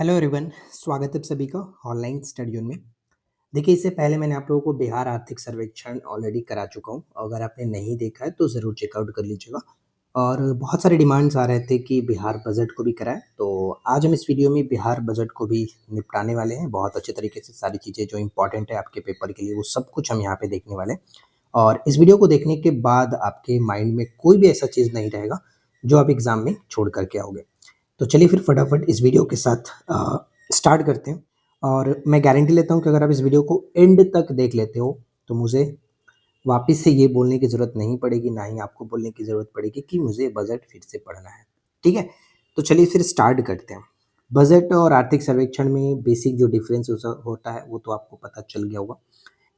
Hello everyone, स्वागत है आप सभी का ऑनलाइन स्टडी जोन में। देखिए, इससे पहले मैंने आप लोगों को बिहार आर्थिक सर्वेक्षण ऑलरेडी करा चुका हूँ। अगर आपने नहीं देखा है तो ज़रूर चेकआउट कर लीजिएगा। और बहुत सारे डिमांड्स आ रहे थे कि बिहार बजट को भी कराएं, तो आज हम इस वीडियो में बिहार बजट को भी निपटाने वाले हैं। बहुत अच्छे तरीके से सारी चीज़ें जो इंपॉर्टेंट है आपके पेपर के लिए वो सब कुछ हम यहाँ पे देखने वाले हैं। और इस वीडियो को देखने के बाद आपके माइंड में कोई भी ऐसा चीज़ नहीं रहेगा जो आप एग्ज़ाम में छोड़ करके आओगे। तो चलिए फिर फटाफट इस वीडियो के साथ स्टार्ट करते हैं। और मैं गारंटी लेता हूँ कि अगर आप इस वीडियो को एंड तक देख लेते हो तो मुझे वापस से ये बोलने की ज़रूरत नहीं पड़ेगी, ना ही आपको बोलने की ज़रूरत पड़ेगी कि मुझे बजट फिर से पढ़ना है। ठीक है? तो चलिए फिर स्टार्ट करते हैं। बजट और आर्थिक सर्वेक्षण में बेसिक जो डिफरेंस होता है वो तो आपको पता चल गया होगा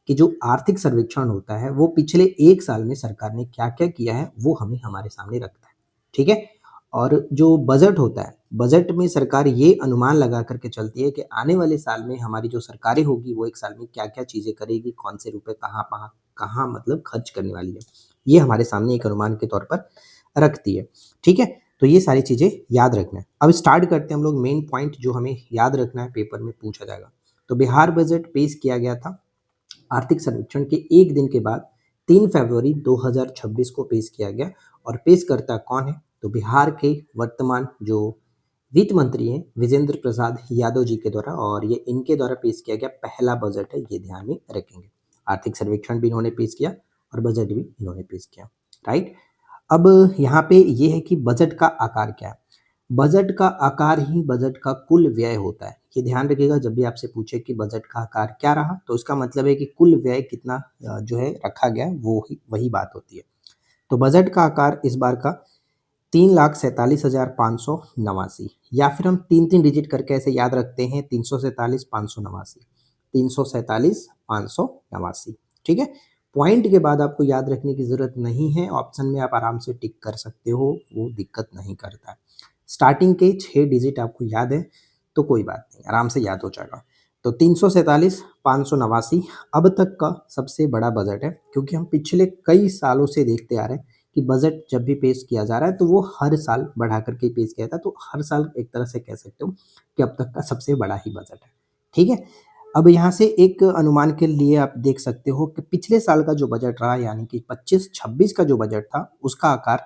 कि जो आर्थिक सर्वेक्षण होता है वो पिछले 1 साल में सरकार ने क्या-क्या किया है वो हमें हमारे सामने रखता है। ठीक है? और जो बजट होता है, बजट में सरकार ये अनुमान लगा कर के चलती है कि आने वाले साल में हमारी जो सरकारें होगी वो 1 साल में क्या-क्या चीज़ें करेगी, कौन से रुपए कहाँ मतलब खर्च करने वाली है। ये हमारे सामने एक अनुमान के तौर पर रखती है। ठीक है? तो ये सारी चीज़ें याद रखना है। अब स्टार्ट करते हैं हम लोग मेन पॉइंट जो हमें याद रखना है, पेपर में पूछा जाएगा। तो बिहार बजट पेश किया गया था आर्थिक सर्वेक्षण के 1 दिन के बाद 3 फरवरी 2026 को पेश किया गया। और पेशकर्ता कौन है? तो बिहार के वर्तमान जो वित्त मंत्री हैं विजेंद्र प्रसाद यादव जी के द्वारा, और ये इनके द्वारा पेश किया गया पहला बजट है, ये ध्यान में रखेंगे। आर्थिक सर्वेक्षण भी इन्होंने पेश किया और बजट भी इन्होंने पेश किया। राइट? अब यहाँ पे ये है कि बजट का आकार क्या है। बजट का आकार ही बजट का कुल व्यय होता है। ये ध्यान रखिएगा, जब भी आपसे पूछे कि बजट का आकार क्या रहा तो इसका मतलब है कि कुल व्यय कितना जो है रखा गया है, वो ही वही बात होती है। तो बजट का आकार इस बार का 3,47,589, या फिर हम 3-3 डिजिट करके ऐसे याद रखते हैं, 347,589, 347,589। ठीक है? पॉइंट के बाद आपको याद रखने की ज़रूरत नहीं है, ऑप्शन में आप आराम से टिक कर सकते हो, वो दिक्कत नहीं करता है। स्टार्टिंग के 6 डिजिट आपको याद है तो कोई बात नहीं, आराम से याद हो जाएगा। तो 347,589 अब तक का सबसे बड़ा बजट है, क्योंकि हम पिछले कई सालों से देखते आ रहे हैं कि बजट जब भी पेश किया जा रहा है तो वो हर साल बढ़ा करके पेश किया था। तो हर साल एक तरह से कह सकते हो कि अब तक का सबसे बड़ा ही बजट है। ठीक है? अब यहाँ से एक अनुमान के लिए आप देख सकते हो कि पिछले साल का जो बजट रहा, यानी कि 25-26 का जो बजट था, उसका आकार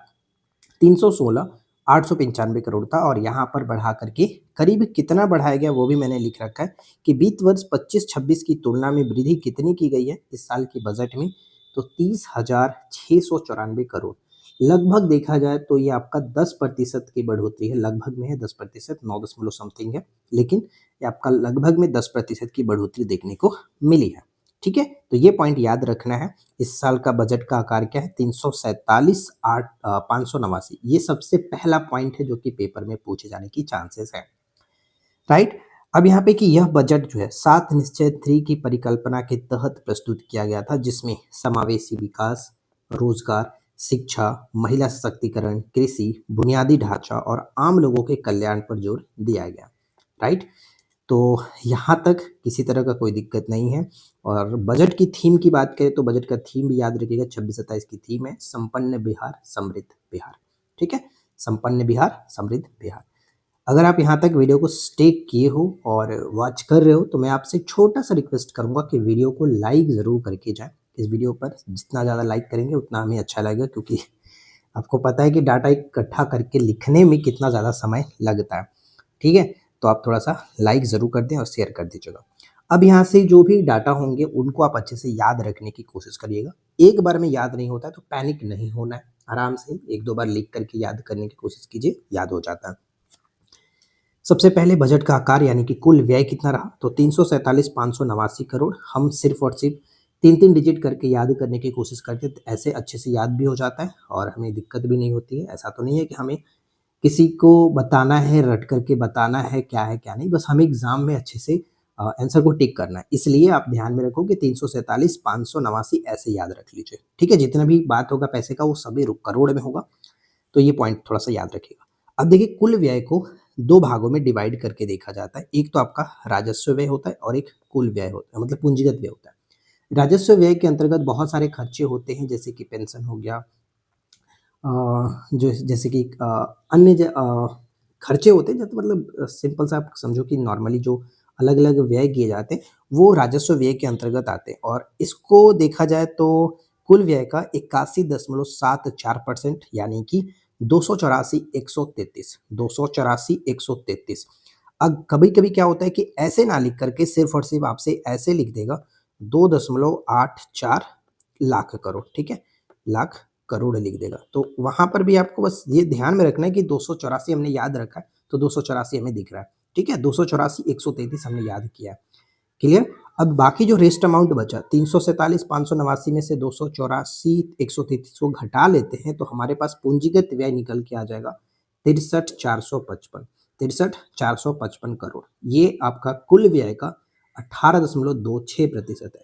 316,895 करोड़ था। और यहाँ पर बढ़ा करके करीब कितना बढ़ाया गया वो भी मैंने लिख रखा है कि वित्त वर्ष 25-26 की तुलना में वृद्धि कितनी की गई है इस साल के बजट में। तो 30,694 करोड़। लगभग देखा जाए तो ये आपका 10% की बढ़ोतरी है। लगभग में है 10%, 9 दशमलव समथिंग है, लेकिन ये आपका लगभग में 10% की बढ़ोतरी देखने को मिली है। ठीक है? तो ये पॉइंट याद रखना है। इस साल का बजट का आकार क्या है? 347,589। ये सबसे पहला पॉइंट है जो कि पेपर में पूछे जाने की चांसेस है। राइट? अब यहाँ पे कि यह बजट जो है 7 निश्चय 3 की परिकल्पना के तहत प्रस्तुत किया गया था, जिसमें समावेशी विकास, रोजगार, शिक्षा, महिला सशक्तिकरण, कृषि, बुनियादी ढांचा और आम लोगों के कल्याण पर जोर दिया गया। राइट? तो यहाँ तक किसी तरह का कोई दिक्कत नहीं है। और बजट की थीम की बात करें तो बजट का थीम भी याद रखिएगा, 26-27 की थीम है संपन्न बिहार समृद्ध बिहार। ठीक है? संपन्न बिहार समृद्ध बिहार। अगर आप यहाँ तक वीडियो को स्टे किए हो और वॉच कर रहे हो तो मैं आपसे छोटा सा रिक्वेस्ट करूँगा कि वीडियो को लाइक ज़रूर करके जाएं। इस वीडियो पर जितना ज़्यादा लाइक करेंगे उतना हमें अच्छा लगेगा, क्योंकि आपको पता है कि डाटा इकट्ठा करके लिखने में कितना ज़्यादा समय लगता है। ठीक है? तो आप थोड़ा सा लाइक ज़रूर कर दें और शेयर कर दीजिएगा। अब यहाँ से जो भी डाटा होंगे उनको आप अच्छे से याद रखने की कोशिश करिएगा। एक बार में याद नहीं होता है तो पैनिक नहीं होना है, आराम से 1-2 बार लिख करके याद करने की कोशिश कीजिए, याद हो जाता है। सबसे पहले बजट का आकार यानी कि कुल व्यय कितना रहा, तो 347,589 करोड़। हम सिर्फ और सिर्फ 3-3 डिजिट करके याद करने की कोशिश करते हैं, तो ऐसे अच्छे से याद भी हो जाता है और हमें दिक्कत भी नहीं होती है। ऐसा तो नहीं है कि हमें किसी को बताना है, रट करके बताना है क्या है क्या नहीं, बस हमें एग्जाम में अच्छे से आंसर को टिक करना है। इसलिए आप ध्यान में रखो कि 347,589 ऐसे याद रख लीजिए। ठीक है? जितना भी बात होगा पैसे का वो सभी करोड़ में होगा, तो ये पॉइंट थोड़ा सा याद रखिएगा। अब देखिए, कुल व्यय को 2 भागों में डिवाइड करके देखा जाता है। एक तो आपका राजस्व व्यय होता है और एक कुल व्यय होता है, मतलब पूंजीगत व्यय होता है। राजस्व व्यय के अंतर्गत बहुत सारे खर्चे होते हैं, जैसे कि पेंशन हो गया, जो जैसे कि अन्य खर्चे होते हैं, जैसे मतलब सिंपल सा आप समझो कि नॉर्मली जो अलग-अलग व्यय किए जाते हैं, वो राजस्व व्यय के अंतर्गत आते हैं और इसको देखा जाए तो कुल व्यय का 81.74% यानी कि 284,133 अब कभी-कभी क्या होता है कि ऐसे ना लिख करके सिर्फ़ और सिर्फ़ आपसे ऐसे लिख देगा 2.84 लाख करोड़, ठीक है? लाख करोड़ लिख देगा। तो वहाँ पर भी आपको बस ये ध्यान में रखना है कि 284 हमने याद रखा है, तो 284 हमें दिख रहा है, ठीक है? 284 133 हमने याद किया है, क्लियर? अब बाकी जो रेस्ट अमाउंट बचा 347 589 में से 284 133 को घटा लेते हैं, तो हमारे पास पूंजीगत व्यय निकल के आ जाएगा 63,455 63,455 करोड़। ये आपका कुल व्यय का 18.26% है।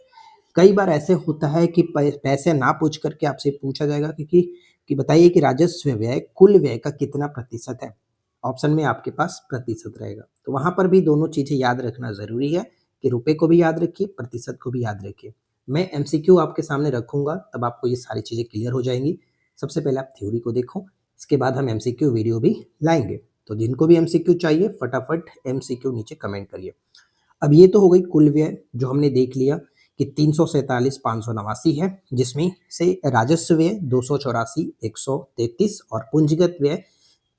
कई बार ऐसे होता है कि पैसे ना पूछ करके आपसे पूछा जाएगा कि बताइए कि राजस्व व्यय कुल व्यय का कितना प्रतिशत है? ऑप्शन में आपके पास प्रतिशत रहेगा। तो वहाँ पर भी दोनों चीज़ें याद रखना ज़रूरी है कि रुपए को भी याद रखिए, प्रतिशत को भी याद रखिए। मैं एमसीक्यू आपके सामने रखूँगा, तब आपको ये सारी चीज़ें क्लियर हो जाएँगी। सबसे पहले आप थ्योरी को देखो, इसके बाद हम एमसीक्यू वीडियो भी लाएँगे। तो जिनको भी एमसीक्यू चाहिए, फटाफट एमसीक्यू नीचे कमेंट करिए। अब ये तो हो गई कुल व्यय जो हमने देख लिया कि 347,589 है, जिसमें से राजस्व व्यय 284,133 और पूंजीगत व्यय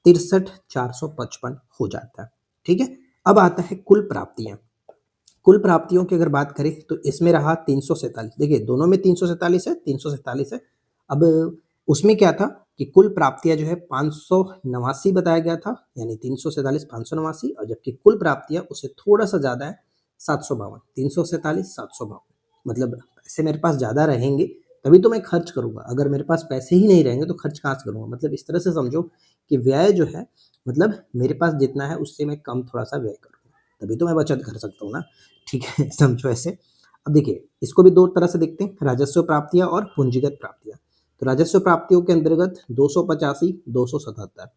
63,455 हो जाता है, ठीक है? अब आता है कुल प्राप्तियां। कुल प्राप्तियों की अगर बात करें तो इसमें रहा 347, देखिए दोनों में 347 है, 347 है। अब उसमें क्या था कि कुल प्राप्तियां जो है 589 बताया गया था, यानी 347 589, और जबकि कुल प्राप्तियां उससे थोड़ा सा ज्यादा है 752, 347 752। मतलब पैसे मेरे पास ज्यादा रहेंगे तभी तो मैं खर्च करूंगा, अगर मेरे पास पैसे ही नहीं रहेंगे तो खर्च कहाँ से करूंगा। मतलब इस तरह से समझो कि व्यय जो है, मतलब मेरे पास जितना है उससे मैं कम थोड़ा सा व्यय करूंगा, तभी तो मैं बचत कर सकता हूँ ना, ठीक है? समझो ऐसे। अब देखिए इसको भी दो तरह से देखते हैं, राजस्व प्राप्तियां और पूंजीगत प्राप्तियां। तो राजस्व प्राप्तियों के अंतर्गत 285 277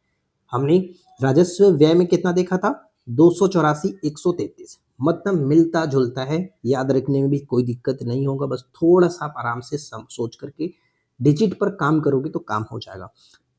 हमने राजस्व व्यय में कितना देखा था 284 133, मतलब मिलता जुलता है, याद रखने में भी कोई दिक्कत नहीं होगा, बस थोड़ा सा आप आराम से सोच करके डिजिट पर काम करोगे तो काम हो जाएगा।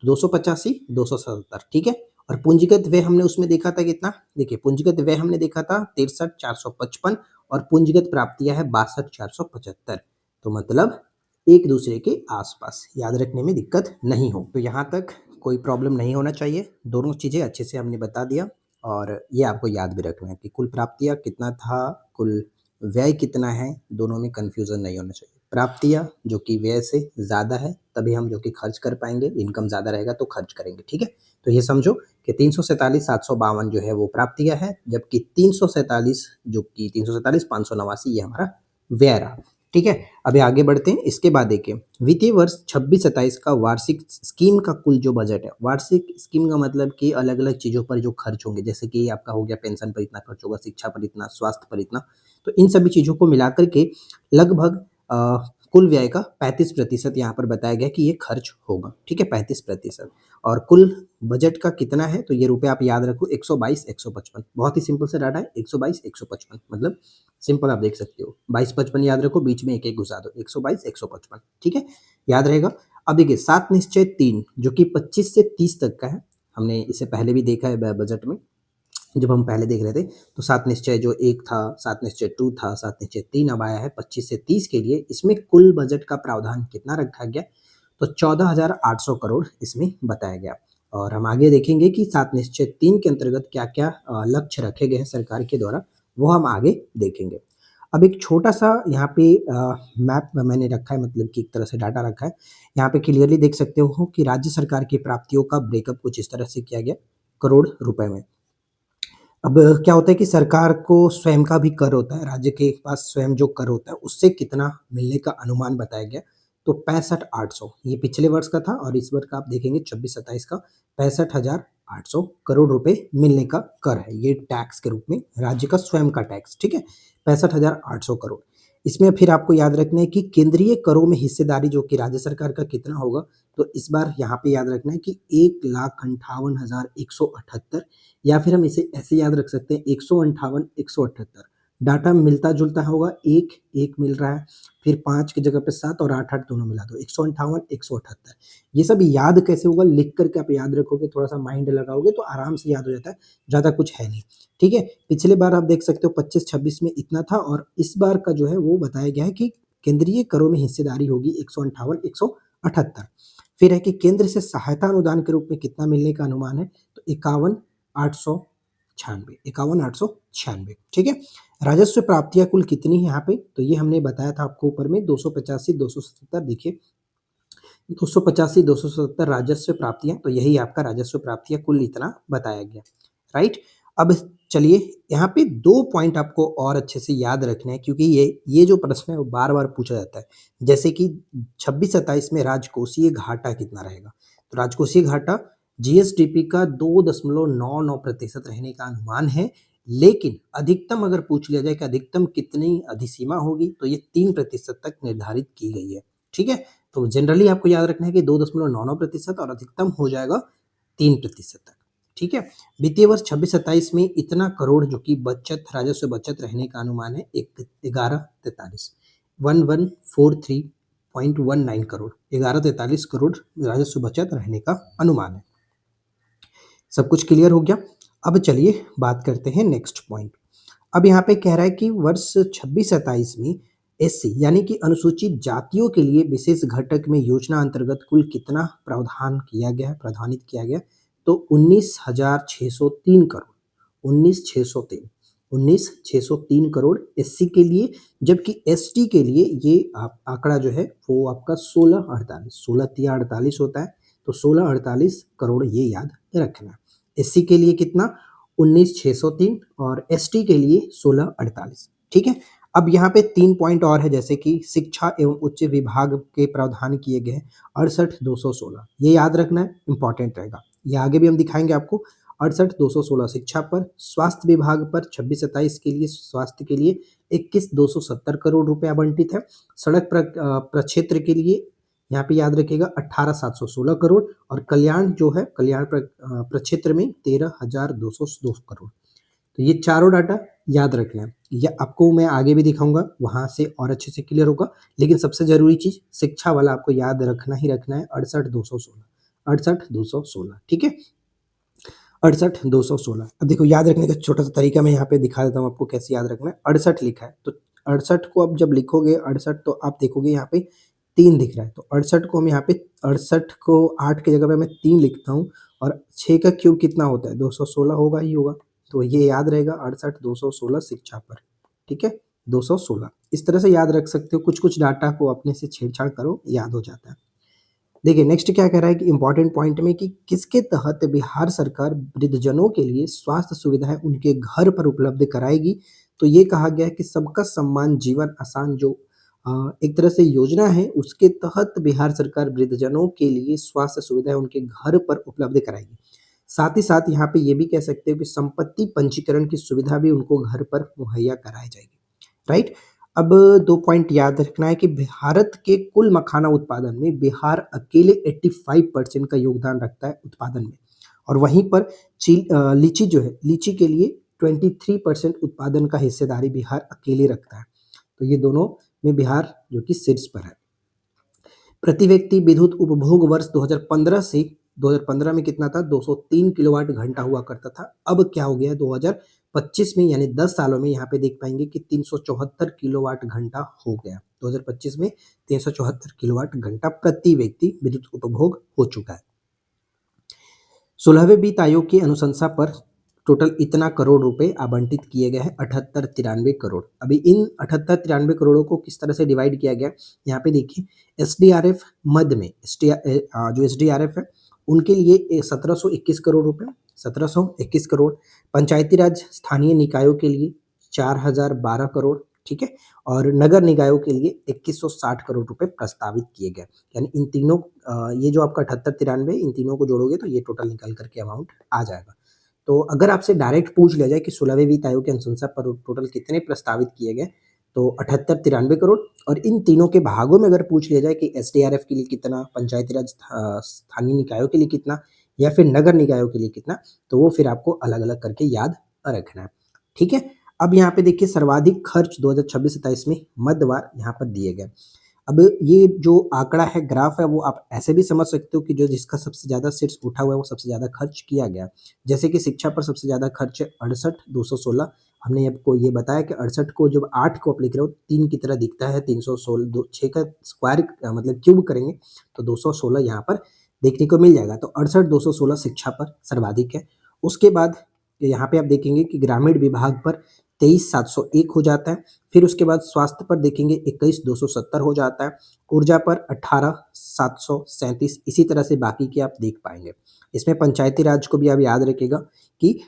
285 277, ठीक है? और पूंजीगत व्यय हमने उसमें देखा था कितना, देखिए पूंजीगत व्यय हमने देखा था 63,455 और पूंजीगत प्राप्तियां है 62,475। तो मतलब एक दूसरे के आसपास, याद रखने में दिक्कत नहीं हो। तो यहाँ तक कोई प्रॉब्लम नहीं होना चाहिए, दोनों चीज़ें अच्छे से हमने बता दिया। और ये आपको याद भी रखना है कि कुल प्राप्तियाँ कितना था, कुल व्यय कितना है, दोनों में कन्फ्यूज़न नहीं होना चाहिए। प्राप्तियाँ जो कि व्यय से ज़्यादा है तभी हम जो कि खर्च कर पाएंगे, इनकम ज़्यादा रहेगा तो खर्च करेंगे, ठीक है? तो ये समझो कि 347,752 जो है वो प्राप्तियाँ है, जबकि 347 जो कि 347,589 ये हमारा व्यय रहा, ठीक है? अभी आगे बढ़ते हैं। इसके बाद देखिए वित्तीय वर्ष 26-27 का वार्षिक स्कीम का कुल जो बजट है, वार्षिक स्कीम का मतलब कि अलग अलग चीज़ों पर जो खर्च होंगे, जैसे कि आपका हो गया पेंशन पर इतना खर्च होगा, शिक्षा पर इतना, स्वास्थ्य पर इतना, तो इन सभी चीज़ों को मिलाकर के लगभग कुल व्यय का 35% यहाँ पर बताया गया कि ये खर्च होगा, ठीक है? 35%। और कुल बजट का कितना है, तो ये रुपए आप याद रखो 122 155, बहुत ही सिंपल सा डाटा है, 122 155, मतलब सिंपल आप देख सकते हो, 22-55 याद रखो, बीच में एक घुसा दो, 122 155, ठीक है? याद रहेगा। अब देखिए 7 निश्चय 3 जो कि 25 से 30 तक का है, हमने इसे पहले भी देखा है बजट में, जब हम पहले देख रहे थे, तो 7 निश्चय जो 1 था, 7 निश्चय 2 था, 7 निश्चय 3 अब आया है 25 से 30 के लिए। इसमें कुल बजट का प्रावधान कितना रखा गया, तो 14,800 करोड़ इसमें बताया गया। और हम आगे देखेंगे कि 7 निश्चय 3 के अंतर्गत क्या-क्या लक्ष्य रखे गए हैं सरकार के द्वारा, वो हम आगे देखेंगे। अब एक छोटा-सा यहाँ पे मैप मैंने रखा है, मतलब कि एक तरह से डाटा रखा है। यहाँ पे क्लियरली देख सकते हो कि राज्य सरकार की प्राप्तियों का ब्रेकअप कुछ इस तरह से किया गया करोड़ रुपए में। अब क्या होता है कि सरकार को स्वयं का भी कर होता है, राज्य के पास स्वयं जो कर होता है, उससे कितना मिलने का अनुमान बताया गया, तो 65,800 ये पिछले वर्ष का था और इस वर्ष का आप देखेंगे 26-27 का 65,800 करोड़ रुपए मिलने का कर है, ये टैक्स के रूप में राज्य का स्वयं का टैक्स, ठीक है? 65,800 करोड़। इसमें फिर आपको याद रखना है कि केंद्रीय करों में हिस्सेदारी जो कि राज्य सरकार का कितना होगा, तो इस बार यहाँ पे याद रखना है कि 1,58,178, या फिर हम इसे ऐसे याद रख सकते हैं 158 178, डाटा मिलता-जुलता होगा, 1, 1 मिल रहा है, फिर 5 की जगह पे 7 और 8, 8 दोनों मिला दो, 158, 178। ये सब याद कैसे होगा? लिख कर के आप याद रखोगे, थोड़ा-सा माइंड लगाओगे तो आराम से याद हो जाता है, ज़्यादा कुछ है नहीं, ठीक है? पिछले बार आप देख सकते हो 25-26 में इतना था और इस बार का जो है वो बताया गया है कि केंद्रीय करों में हिस्सेदारी होगी 158, 178। फिर है कि केंद्र से सहायता अनुदान के रूप में कितना मिलने का अनुमान है? तो 51,896, 51,896, ठीक है? राजस्व प्राप्तियाँ कुल कितनी है यहाँ पे? तो ये हमने बताया था आपको ऊपर में 285, 277। देखिए 285, 277 राजस्व प्राप्तियाँ, तो यही आपका राजस्व प्राप्तियाँ कुल इतना बताया गया, राइट? अब चलिए यहाँ पे 2 पॉइंट आपको और अच्छे से याद रखने हैं क्योंकि ये जो प्रश्न है वो बार-बार पूछा जाता है। जैसे कि 26-27 में राजकोषीय घाटा कितना रहेगा? तो राजकोषीय घाटा जीएसडीपी का 2.99% रहने का अनुमान है, लेकिन अधिकतम अगर पूछ लिया जाए कि अधिकतम कितनी अधिसीमा होगी, तो ये 3% तक निर्धारित की गई है, ठीक है? तो जनरली आपको याद रखना है कि 2.99% और अधिकतम हो जाएगा 3% तक, ठीक है? वित्तीय वर्ष 26-27 में इतना करोड़ जो कि बचत राजस्व बचत रहने का अनुमान है 1143 1143.19 करोड़ 1143 करोड़ राजस्व बचत रहने का अनुमान है। सब कुछ क्लियर हो गया? अब चलिए बात करते हैं नेक्स्ट पॉइंट। अब यहाँ पे कह रहा है कि वर्ष 26-27 में एससी यानी कि अनुसूचित जातियों के लिए विशेष घटक में योजना अंतर्गत कुल कितना प्रावधानित किया गया? तो 19,603 करोड़ 19,603 करोड़ एससी के लिए, जबकि एसटी के लिए ये आंकड़ा जो है वो आपका 1648 16 तिया 48 होता है, तो 1648 करोड़ ये याद रखना। एससी के लिए कितना? 19,603 और एसटी के लिए 1648, ठीक है? अब यहाँ पे 3 पॉइंट और है जैसे कि शिक्षा एवं उच्च विभाग के प्रावधान किए गए 68,216, ये याद रखना है, इंपॉर्टेंट रहेगा। ये आगे भी हम दिखाएंगे आपको। 68,216 शिक्षा पर, स्वास्थ्य विभाग पर 26-27 के लिए स्वास्थ्य के लिए 21,270 करोड़ रुपए आवंटित है। सड़क प्रक्षेत्र के लिए यहाँ पे याद रखिएगा 18,716 करोड़ और कल्याण जो है कल्याण प्रक्षेत्र में 13,202 करोड़। तो ये चारों डाटा याद रखना है। ये आपको मैं आगे भी दिखाऊंगा, वहां से और अच्छे से क्लियर होगा, लेकिन सबसे जरूरी चीज शिक्षा वाला आपको याद रखना है 68,216 68,216, ठीक है? 68,216। अब देखो याद रखने का छोटा सा तरीका मैं यहाँ पे दिखा देता हूँ आपको कैसे याद रखना है। 68 लिखा है तो 68 को अब जब लिखोगे 68 तो आप देखोगे यहाँ पे 3 दिख रहा है, तो 68 को हम यहाँ पे 68 को 8 की जगह पे मैं 3 लिखता हूँ और 6 का क्यूब कितना होता है? 216 होगा ही होगा। तो ये याद रहेगा 68,216 शिक्षा पर, ठीक है? 216 इस तरह से याद रख सकते हो, कुछ-कुछ डाटा को अपने से छेड़-छाड़ करो, याद हो जाता है। देखिए नेक्स्ट क्या कह रहा है कि इम्पोर्टेंट पॉइंट में कि किसके तहत बिहार सरकार वृद्धजनों के लिए स्वास्थ्य सुविधाएं उनके घर पर उपलब्ध कराएगी? तो ये कहा गया है कि सबका सम्मान जीवन आसान जो एक तरह से योजना है उसके तहत बिहार सरकार वृद्धजनों के लिए स्वास्थ्य सुविधाएं उनके घर पर उपलब्ध कराएगी। साथ ही साथ यहाँ पे ये भी कह सकते हो कि संपत्ति पंजीकरण की सुविधा भी उनको घर पर मुहैया कराई जाएगी, राइट? अब 2 पॉइंट याद रखना है कि भारत के कुल मखाना उत्पादन में बिहार अकेले 85% का योगदान रखता है उत्पादन में और वहीं पर लीची जो है, लीची के लिए 23% उत्पादन का हिस्सेदारी बिहार अकेले रखता है। तो ये दोनों में बिहार जो कि शीर्ष पर है। प्रति व्यक्ति विद्युत उपभोग वर्ष 2015 से 2015 में कितना था? 203 किलोवाट घंटा हुआ करता था। अब क्या हो गया 2025 में, यानी 10 सालों में यहाँ पे देख पाएंगे कि 374 किलोवाट घंटा हो गया। 2025 में 374 किलोवाट घंटा प्रति व्यक्ति विद्युत उपभोग हो चुका है। 16वें वित्त आयोग की अनुशंसा पर टोटल इतना करोड़ रुपए आवंटित किए गए हैं 78-93 करोड़। अभी इन 78-93 करोड़ों को किस तरह से डिवाइड किया गया? यहाँ पे देखिए एसडीआरएफ मद में जो एसडीआरएफ है उनके लिए 1721 करोड़ रुपए, 1721 करोड़। पंचायती राज स्थानीय निकायों के लिए 4,012 करोड़, ठीक है? और नगर निकायों के लिए 2160 करोड़ रुपए प्रस्तावित किए गए। यानी इन तीनों ये जो आपका 78-93 इन तीनों को जोड़ोगे तो ये टोटल निकल करके अमाउंट आ जाएगा। तो अगर आपसे डायरेक्ट पूछ लिया जाए कि 16वें वित्त आयोग की अनुशंसा पर टोटल कितने प्रस्तावित किए गए, तो 78-93 करोड़। और इन तीनों के भागों में अगर पूछ लिया जाए कि एसडीआरएफ के लिए कितना, पंचायती राज स्थानीय निकायों के लिए कितना या फिर नगर निकायों के लिए कितना, तो वो फिर आपको अलग-अलग करके याद रखना है, ठीक है? अब यहाँ पे देखिए सर्वाधिक खर्च 2026-27 में मध्यवार यहाँ पर दिए गए। अब ये जो आंकड़ा है, ग्राफ है, वो आप ऐसे भी समझ सकते हो कि जो जिसका सबसे ज़्यादा सीट्स उठा हुआ है वो सबसे ज़्यादा खर्च किया गया। जैसे कि शिक्षा पर सबसे ज़्यादा खर्च है 68,216। हमने आपको ये बताया कि 68 को जब 8 को अप्लाई करो 3 की तरह दिखता है, 316 दो 6 का स्क्वायर मतलब क्यूब करेंगे तो 216 यहाँ पर देखने को मिल जाएगा। तो 68,216 शिक्षा पर सर्वाधिक है। उसके बाद यहाँ पे आप देखेंगे कि ग्रामीण विभाग पर 23,701 हो जाता है। फिर उसके बाद स्वास्थ्य पर देखेंगे 21,270 हो जाता है। ऊर्जा पर 18,737, इसी तरह से बाकी के आप देख पाएंगे। इसमें पंचायती राज को भी आप याद रखिएगा कि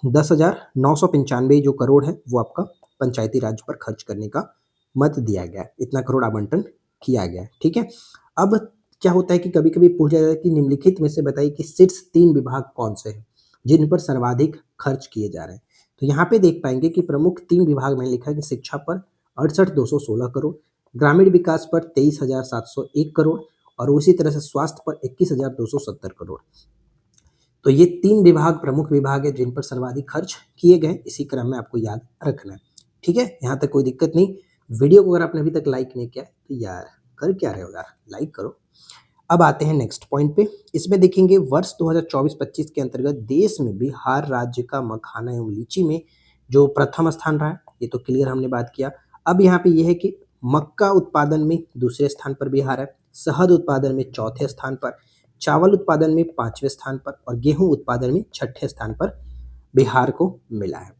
10,995 जो करोड़ है वो आपका पंचायती राज पर खर्च करने का मत दिया गया है। इतना करोड़ आवंटन किया गया है, ठीक है। अब क्या होता है कि कभी कभी पूछा जाता है कि निम्नलिखित में से बताइए कि शीर्ष 3 विभाग कौन से हैं जिन पर सर्वाधिक खर्च किए जा रहे हैं। तो यहाँ पे देख पाएंगे कि प्रमुख 3 विभाग मैंने लिखा है कि शिक्षा पर 68,216 करोड़, ग्रामीण विकास पर 23,701 करोड़ और उसी तरह से स्वास्थ्य पर 21,270 करोड़। तो ये 3 विभाग प्रमुख विभाग है जिन पर सर्वाधिक खर्च किए गए। इसी क्रम में आपको याद रखना है, ठीक है। यहाँ तक कोई दिक्कत नहीं। वीडियो को अगर आपने अभी तक लाइक नहीं किया तो यार कर क्या रहे हो यार, लाइक करो। अब आते हैं नेक्स्ट पॉइंट पे। इसमें देखेंगे वर्ष 2024-25 के अंतर्गत देश में बिहार राज्य का मखाना एवं लीची में जो प्रथम स्थान रहा है, ये तो क्लियर हमने बात किया। अब यहाँ पे ये है कि मक्का उत्पादन में दूसरे स्थान पर बिहार है, शहद उत्पादन में चौथे स्थान पर, चावल उत्पादन में 5वें स्थान पर और गेहूं उत्पादन में 6ठे स्थान पर बिहार को मिला है।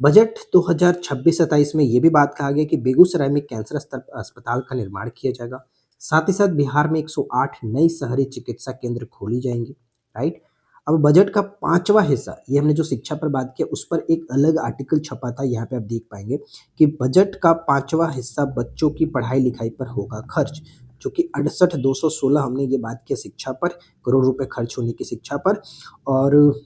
बजट 2026-27 में ये भी बात कहा गया कि बेगूसराय में कैंसर अस्पताल का निर्माण किया जाएगा। साथ ही साथ बिहार में 108 नई शहरी चिकित्सा केंद्र खोली जाएंगी, राइट। अब बजट का 5वां हिस्सा, ये हमने जो शिक्षा पर बात किया उस पर एक अलग आर्टिकल छपा था, यहाँ पे आप देख पाएंगे कि बजट का 5वां हिस्सा बच्चों की पढ़ाई लिखाई पर होगा खर्च, जो कि 68,216 हमने ये बात किया शिक्षा पर, करोड़ रुपए खर्च होने की शिक्षा पर। और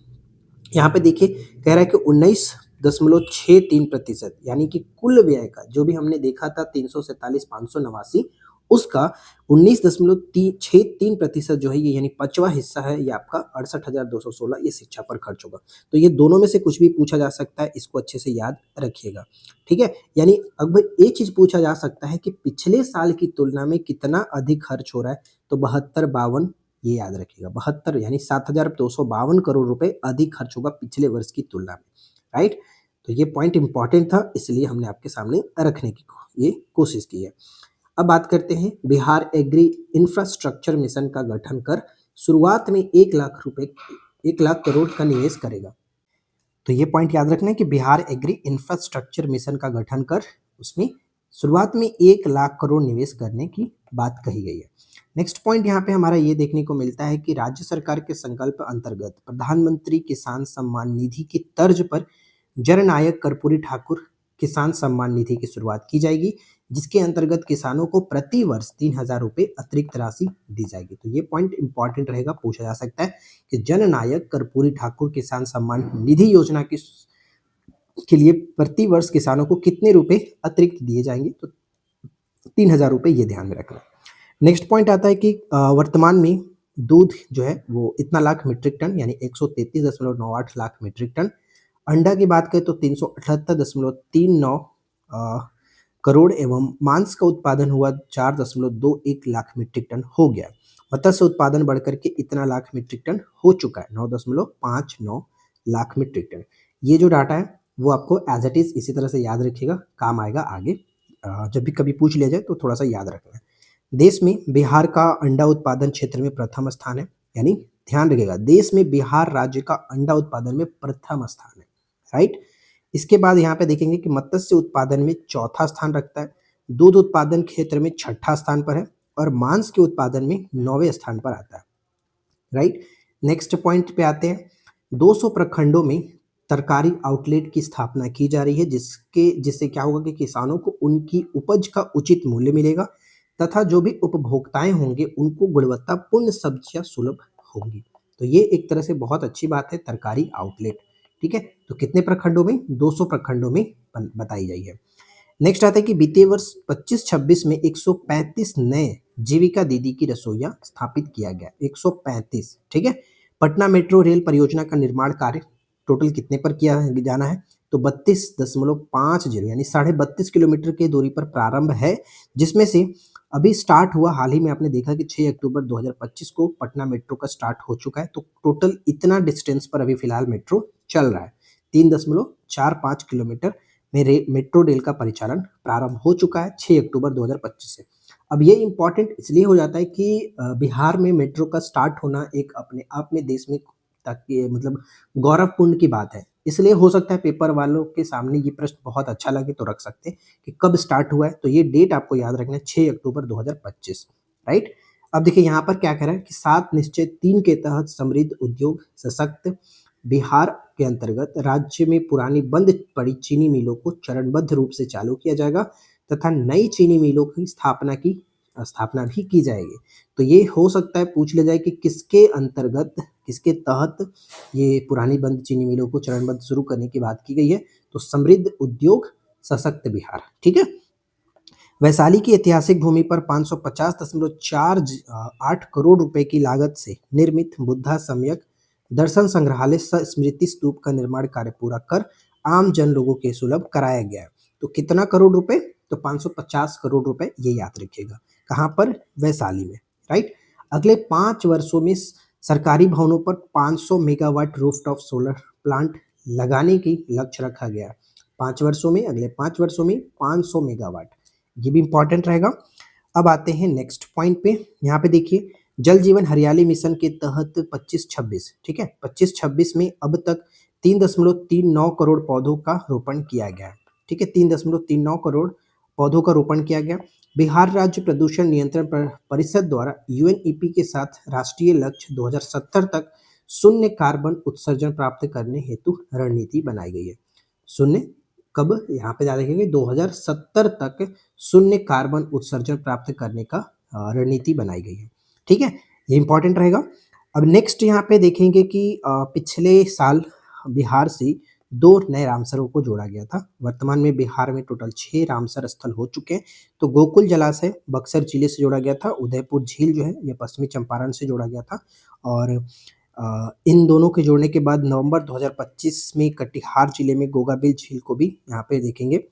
यहाँ पे देखिए कह रहा है कि 19.63% यानी कि कुल व्यय का जो भी हमने देखा था 347,589 उसका 19.63% जो है ये यानी 5वां हिस्सा है, ये आपका 68,216 ये शिक्षा पर खर्च होगा। तो ये दोनों में से कुछ भी पूछा जा सकता है, इसको अच्छे से याद रखिएगा, ठीक है। यानी अब ये चीज पूछा जा सकता है कि पिछले साल की तुलना में कितना अधिक खर्च हो रहा है, तो 72-52 ये याद रखिएगा। 72 यानी 7,252 करोड़ रुपए अधिक खर्च होगा पिछले वर्ष की तुलना में, राइट। तो ये पॉइंट इंपॉर्टेंट था, इसलिए हमने आपके सामने रखने की ये कोशिश की है। अब बात करते हैं बिहार एग्री इंफ्रास्ट्रक्चर मिशन का गठन कर शुरुआत में 1 लाख करोड़ का निवेश करेगा। तो ये पॉइंट याद रखना है कि बिहार एग्री इंफ्रास्ट्रक्चर मिशन का गठन कर उसमें शुरुआत में 1 लाख करोड़ निवेश करने की बात कही गई है। नेक्स्ट पॉइंट यहाँ पे हमारा ये देखने को मिलता है कि राज्य सरकार के संकल्प अंतर्गत प्रधानमंत्री किसान सम्मान निधि की तर्ज पर जननायक कर्पूरी ठाकुर किसान सम्मान निधि की शुरुआत की जाएगी, जिसके अंतर्गत किसानों को प्रति वर्ष 3,000 रुपये अतिरिक्त राशि दी जाएगी। तो ये पॉइंट इंपॉर्टेंट रहेगा, पूछा जा सकता है कि जननायक कर्पूरी ठाकुर किसान सम्मान निधि योजना की के लिए प्रति वर्ष किसानों को कितने रुपए अतिरिक्त दिए जाएंगे, तो 3,000 रुपये, ये ध्यान में रखना। नेक्स्ट पॉइंट आता है कि वर्तमान में दूध जो है वो इतना लाख मीट्रिक टन यानी 133.98 लाख मीट्रिक टन, अंडा की बात करें तो 378.39 करोड़ एवं मांस का उत्पादन हुआ 4.21 लाख मीट्रिक टन हो गया। मत्स्य उत्पादन बढ़कर के इतना लाख मीट्रिक टन हो चुका है, 9.59 लाख मीट्रिक टन। ये जो डाटा है वो आपको एज इट इज इसी तरह से याद रखिएगा, काम आएगा आगे। जब भी कभी पूछ लिया जाए तो थोड़ा सा याद रखना है। देश में बिहार का अंडा उत्पादन क्षेत्र में प्रथम स्थान है, यानी ध्यान रखिएगा देश में बिहार राज्य का अंडा उत्पादन में प्रथम स्थान है, राइट। इसके बाद यहाँ पे देखेंगे कि मत्स्य उत्पादन में चौथा स्थान रखता है, दूध उत्पादन क्षेत्र में 6ठा स्थान पर है और मांस के उत्पादन में 9वें स्थान पर आता है, राइट। नेक्स्ट पॉइंट पे आते हैं। 200 प्रखंडों में तरकारी आउटलेट की स्थापना की जा रही है, जिससे क्या होगा कि किसानों को उनकी उपज का उचित मूल्य मिलेगा तथा जो भी उपभोक्ताएं होंगे उनको गुणवत्तापूर्ण सब्जियां सुलभ होंगी। तो ये एक तरह से बहुत अच्छी बात है, तरकारी आउटलेट, ठीक है। तो कितने प्रखंडों में, 200 प्रखंडों में बताई गई है। नेक्स्ट आता है कि बीते वर्ष 25-26 में 135 नए जीविका दीदी की रसोइयां स्थापित किया गया, 135, ठीक है। पटना मेट्रो रेल परियोजना का निर्माण कार्य टोटल कितने पर किया जाना है, तो 32.50 यानी 32.5 किलोमीटर की दूरी पर प्रारंभ है, जिसमें से अभी स्टार्ट हुआ हाल ही में आपने देखा कि 6 अक्टूबर 2025 को पटना मेट्रो का स्टार्ट हो चुका है, तो टोटल इतना डिस्टेंस पर अभी फिलहाल मेट्रो चल रहा है। 3.45 किलोमीटर में मेट्रो रेल का परिचालन प्रारंभ हो चुका है 6 अक्टूबर 2025 से। अब ये इम्पोर्टेंट इसलिए हो जाता है कि बिहार में मेट्रो का स्टार्ट होना एक अपने आप में देश में ताकि मतलब गौरवपूर्ण की बात है। इसलिए हो सकता है पेपर वालों के सामने ये प्रश्न बहुत अच्छा लगे तो रख सकते हैं कि कब स्टार्ट हुआ है, तो ये डेट आपको याद रखना है 6 अक्टूबर 2025, राइट? अब देखिए यहाँ पर क्या कह रहा है कि 7 निश्चय 3 के तहत समृद्ध उद्योग सशक्त बिहार के अंतर्गत राज्य में पुरानी बंद पड़ी चीनी मिलों को चरणबद्ध रूप से चालू किया जाएगा तथा नई चीनी मिलों की स्थापना भी की जाएगी। तो ये हो सकता है पूछ ले जाए कि किसके अंतर्गत, किसके तहत ये पुरानी बंद चीनी मिलों को चरणबद्ध शुरू करने की बात की गई है, तो समृद्ध उद्योग सशक्त बिहार, ठीक है। वैशाली की ऐतिहासिक भूमि पर 550.48 करोड़ रुपए की लागत से निर्मित बुद्धा सम्यक दर्शन संग्रहालय स्मृति स्तूप का निर्माण कार्य पूरा कर आम जन लोगों के सुलभ कराया गया है। तो कितना करोड़ रुपए? तो 550 करोड़ रुपए, ये याद रखिएगा। कहाँ पर? वैशाली में, राइट। अगले 5 वर्षों में सरकारी भवनों पर 500 मेगावाट रूफटॉप सोलर प्लांट लगाने की लक्ष्य रखा गया है। 5 वर्षों में, अगले 5 वर्षों में 500 मेगावाट, ये भी इंपॉर्टेंट रहेगा। अब आते हैं नेक्स्ट पॉइंट पे। यहाँ पे देखिए जल जीवन हरियाली मिशन के तहत 25-26, ठीक है, 25-26 में अब तक 3.39 करोड़ पौधों का रोपण किया गया है, ठीक है, 3.39 करोड़ पौधों का रोपण किया गया। बिहार राज्य प्रदूषण नियंत्रण परिषद द्वारा यूएनईपी के साथ राष्ट्रीय लक्ष्य 2070 तक शून्य कार्बन उत्सर्जन प्राप्त करने हेतु रणनीति बनाई गई है। शून्य कब? यहाँ पे याद रखिएगा 2070 तक शून्य कार्बन उत्सर्जन प्राप्त करने का रणनीति बनाई गई है, ठीक है, ये इंपॉर्टेंट रहेगा। अब नेक्स्ट यहाँ पे देखेंगे कि पिछले साल बिहार से 2 नए रामसरों को जोड़ा गया था। वर्तमान में बिहार में टोटल 6 रामसर स्थल हो चुके हैं। तो गोकुल जलाशय बक्सर जिले से जोड़ा गया था, उदयपुर झील जो है ये पश्चिमी चंपारण से जोड़ा गया था, और इन दोनों के जोड़ने के बाद नवंबर 2025 में कटिहार जिले में गोगाबिल झील को भी यहाँ पे देखेंगे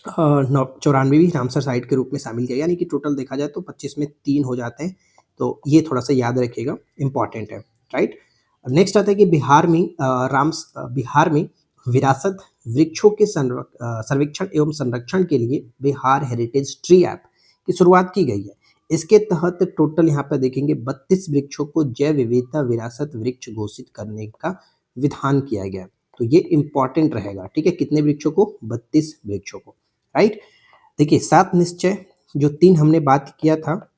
94वीं रामसर साइट के रूप में शामिल किया, यानी कि टोटल देखा जाए तो 25 में 3 हो जाते हैं। तो ये थोड़ा सा याद रखिएगा, इंपॉर्टेंट है, राइट। नेक्स्ट आता है कि बिहार में विरासत वृक्षों के सर्वेक्षण एवं संरक्षण के लिए बिहार हेरिटेज ट्री ऐप की शुरुआत की गई है। इसके तहत टोटल यहाँ पर देखेंगे 32 वृक्षों को जैव विविधता विरासत वृक्ष घोषित करने का विधान किया गया। तो ये इंपॉर्टेंट रहेगा, ठीक है, कितने वृक्षों को? 32 वृक्षों को, राइट। देखिए 7 निश्चय जो 3 हमने बात किया था,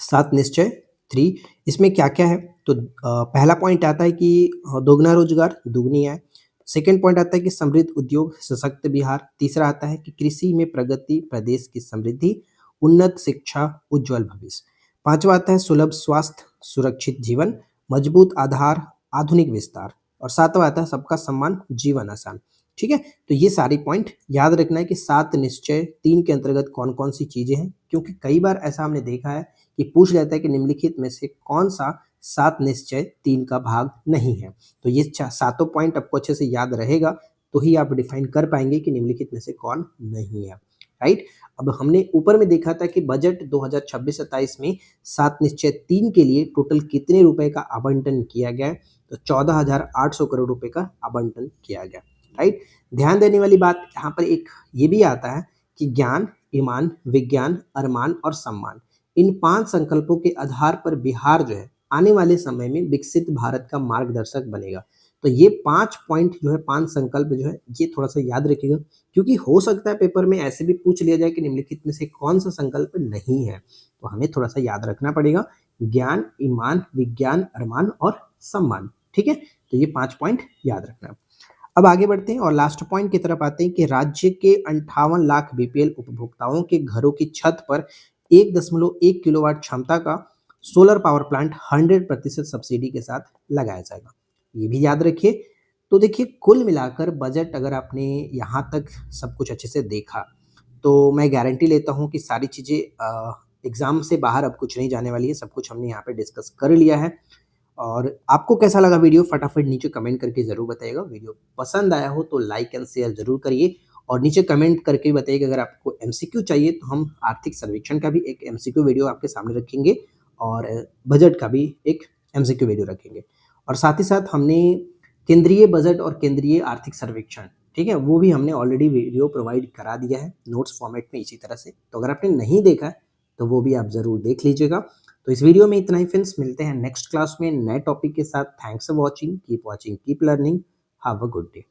7 निश्चय 3, इसमें क्या क्या है? तो पहला पॉइंट आता है कि दोगुना रोजगार, दुगनी आय। सेकेंड पॉइंट आता है कि समृद्ध उद्योग सशक्त बिहार। तीसरा आता है कि कृषि में प्रगति प्रदेश की समृद्धि, उन्नत शिक्षा उज्जवल भविष्य। पांचवा आता है सुलभ स्वास्थ्य सुरक्षित जीवन, मजबूत आधार आधुनिक विस्तार, और सातवां आता है सबका सम्मान जीवन आसान, ठीक है। तो ये सारी पॉइंट याद रखना है कि 7 निश्चय 3 के अंतर्गत कौन कौन सी चीजें हैं, क्योंकि कई बार ऐसा हमने देखा है कि पूछ जाता है कि निम्नलिखित में से कौन सा 7 निश्चय 3 का भाग नहीं है। तो ये सातों पॉइंट आपको अच्छे से याद रहेगा तो ही आप डिफाइन कर पाएंगे कि निम्नलिखित में से कौन नहीं है, राइट। अब हमने ऊपर में देखा था कि बजट 2026-27 में 7 निश्चय 3 के लिए टोटल कितने रुपए का आवंटन किया गया है? तो 14,800 करोड़ रुपए का आवंटन किया गया, राइट। ध्यान देने वाली बात यहाँ पर एक ये भी आता है कि ज्ञान, ईमान, विज्ञान, अरमान और सम्मान, इन 5 संकल्पों के आधार पर बिहार जो है आने वाले समय में विकसित भारत का मार्गदर्शक बनेगा। तो ये 5 पॉइंट जो है, 5 संकल्प जो है, ये थोड़ा सा याद रखिएगा, क्योंकि हो सकता है पेपर में ऐसे भी पूछ लिया जाए कि निम्नलिखित में से कौन सा संकल्प नहीं है, तो हमें थोड़ा सा याद रखना पड़ेगा। ज्ञान, ईमान, विज्ञान, अरमान और सम्मान, ठीक है। तो ये 5 पॉइंट याद रखना। अब आगे बढ़ते हैं और लास्ट पॉइंट की तरफ आते हैं कि राज्य के 58 लाख बीपीएल उपभोक्ताओं के घरों की छत पर 1.1 किलोवाट क्षमता का सोलर पावर प्लांट 100% सब्सिडी के साथ लगाया जाएगा, ये भी याद रखिए। तो देखिए कुल मिलाकर बजट अगर आपने यहाँ तक सब कुछ अच्छे से देखा तो मैं गारंटी लेता हूँ कि सारी चीज़ें एग्ज़ाम से बाहर अब कुछ नहीं जाने वाली है, सब कुछ हमने यहाँ पे डिस्कस कर लिया है। और आपको कैसा लगा वीडियो फटाफट नीचे कमेंट करके ज़रूर बताइएगा। वीडियो पसंद आया हो तो लाइक एंड शेयर ज़रूर करिए और नीचे कमेंट करके बताइए कि अगर आपको एमसीक्यू चाहिए तो हम आर्थिक सर्वेक्षण का भी एक एमसीक्यू वीडियो आपके सामने रखेंगे और बजट का भी एक एमसीक्यू वीडियो रखेंगे। और साथ ही साथ हमने केंद्रीय बजट और केंद्रीय आर्थिक सर्वेक्षण, ठीक है, वो भी हमने ऑलरेडी वीडियो प्रोवाइड करा दिया है नोट्स फॉर्मेट में इसी तरह से। तो अगर आपने नहीं देखा है तो वो भी आप ज़रूर देख लीजिएगा। तो इस वीडियो में इतना ही फ्रेंड्स, मिलते हैं नेक्स्ट क्लास में नए टॉपिक के साथ। Thanks for watching, keep learning, have a good day.